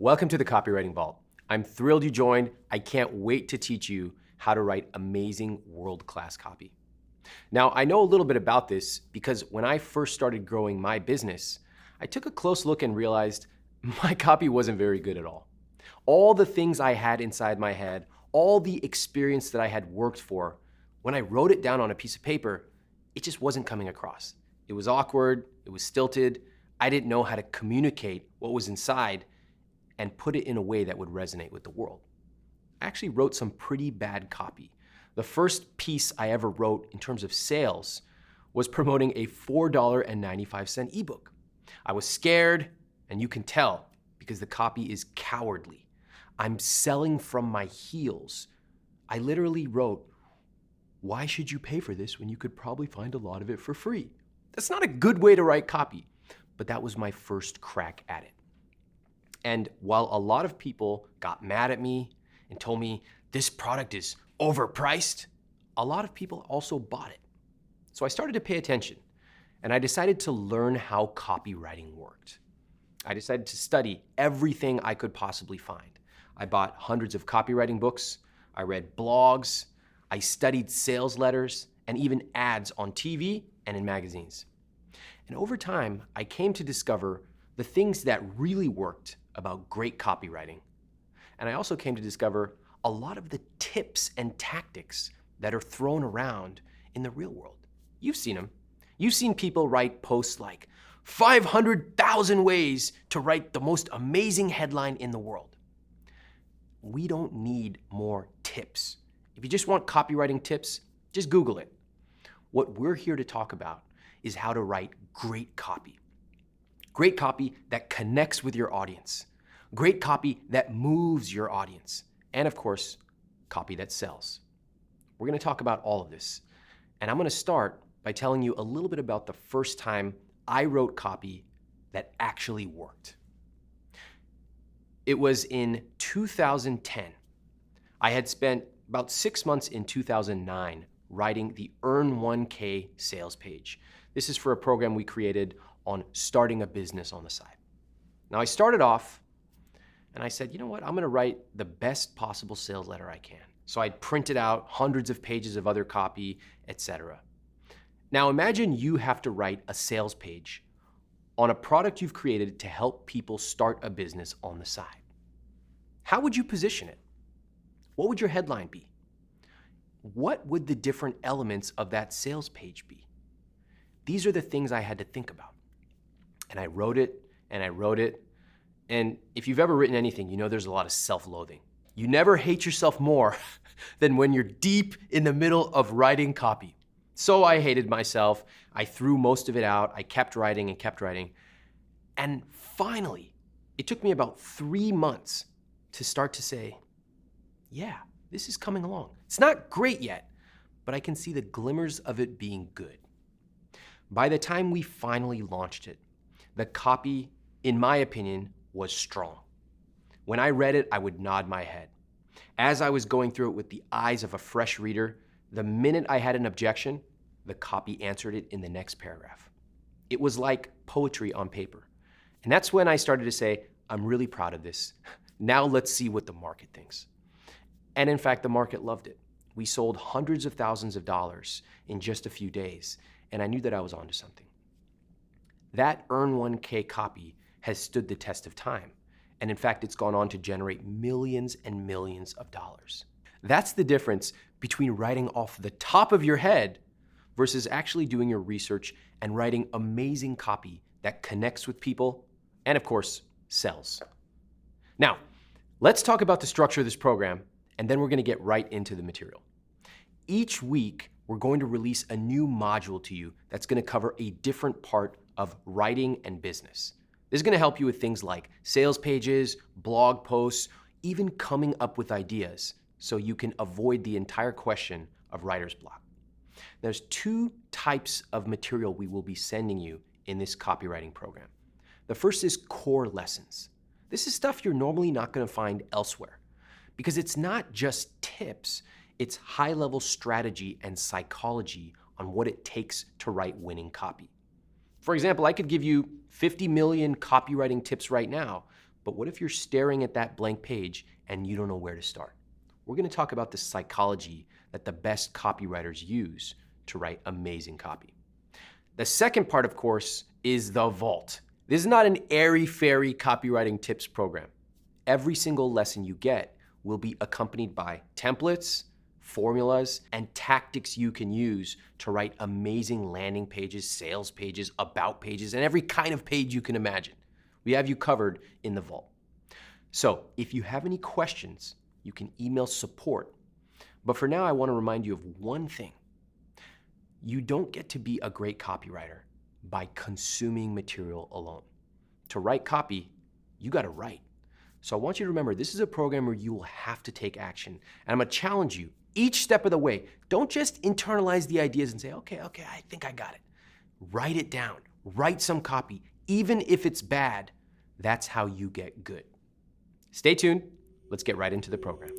Welcome to the Copywriting Vault. I'm thrilled you joined. I can't wait to teach you how to write amazing world-class copy. Now, I know a little bit about this because when I first started growing my business, I took a close look and realized my copy wasn't very good at all. All the things I had inside my head, all the experience that I had worked for, when I wrote it down on a piece of paper, it just wasn't coming across. It was awkward, it was stilted, I didn't know how to communicate what was inside and put it in a way that would resonate with the world. I actually wrote some pretty bad copy. The first piece I ever wrote in terms of sales was promoting a $4.95 ebook. I was scared, and you can tell because the copy is cowardly. I'm selling from my heels. I literally wrote, "Why should you pay for this when you could probably find a lot of it for free?" That's not a good way to write copy, but that was my first crack at it. And while a lot of people got mad at me and told me this product is overpriced, a lot of people also bought it. So I started to pay attention and I decided to learn how copywriting worked. I decided to study everything I could possibly find. I bought hundreds of copywriting books, I read blogs, I studied sales letters and even ads on TV and in magazines. And over time, I came to discover the things that really worked about great copywriting. And I also came to discover a lot of the tips and tactics that are thrown around in the real world. You've seen them. You've seen people write posts like 500,000 ways to write the most amazing headline in the world. We don't need more tips. If you just want copywriting tips, just Google it. What we're here to talk about is how to write great copy. Great copy that connects with your audience. Great copy that moves your audience. And of course, copy that sells. We're gonna talk about all of this. And I'm gonna start by telling you a little bit about the first time I wrote copy that actually worked. It was in 2010. I had spent about 6 months in 2009 writing the Earn 1K sales page. This is for a program we created on starting a business on the side. Now I started off and I said, you know what, I'm gonna write the best possible sales letter I can. So I'd printed out hundreds of pages of other copy, etc. Now imagine you have to write a sales page on a product you've created to help people start a business on the side. How would you position it? What would your headline be? What would the different elements of that sales page be? These are the things I had to think about. And I wrote it, and I wrote it. And if you've ever written anything, you know there's a lot of self-loathing. You never hate yourself more than when you're deep in the middle of writing copy. So I hated myself. I threw most of it out. I kept writing and kept writing. And finally, it took me about 3 months to start to say, yeah, this is coming along. It's not great yet, but I can see the glimmers of it being good. By the time we finally launched it, the copy, in my opinion, was strong. When I read it, I would nod my head. As I was going through it with the eyes of a fresh reader, the minute I had an objection, the copy answered it in the next paragraph. It was like poetry on paper. And that's when I started to say, I'm really proud of this. Now let's see what the market thinks. And in fact, the market loved it. We sold hundreds of thousands of dollars in just a few days, and I knew that I was onto something. That Earn 1K copy has stood the test of time. And in fact, it's gone on to generate millions and millions of dollars. That's the difference between writing off the top of your head versus actually doing your research and writing amazing copy that connects with people and of course, sells. Now, let's talk about the structure of this program and then we're gonna get right into the material. Each week, we're going to release a new module to you that's gonna cover a different part of writing and business. This is gonna help you with things like sales pages, blog posts, even coming up with ideas so you can avoid the entire question of writer's block. There's 2 types of material we will be sending you in this copywriting program. The first is core lessons. This is stuff you're normally not gonna find elsewhere because it's not just tips, it's high-level strategy and psychology on what it takes to write winning copy. For example, I could give you 50 million copywriting tips right now, But what if you're staring at that blank page and you don't know where to start? We're going to talk about the psychology that the best copywriters use to write amazing copy. The second part, of course, is the vault. This is not an airy-fairy copywriting tips program. Every single lesson you get will be accompanied by templates, formulas, and tactics you can use to write amazing landing pages, sales pages, about pages, and every kind of page you can imagine. We have you covered in the vault. So if you have any questions, you can email support. But for now, I want to remind you of one thing. You don't get to be a great copywriter by consuming material alone. To write copy, you got to write. So I want you to remember, this is a program where you will have to take action. And I'm going to challenge you each step of the way. Don't just internalize the ideas and say, okay, I think I got it. Write it down. Write some copy. Even if it's bad, that's how you get good. Stay tuned. Let's get right into the program.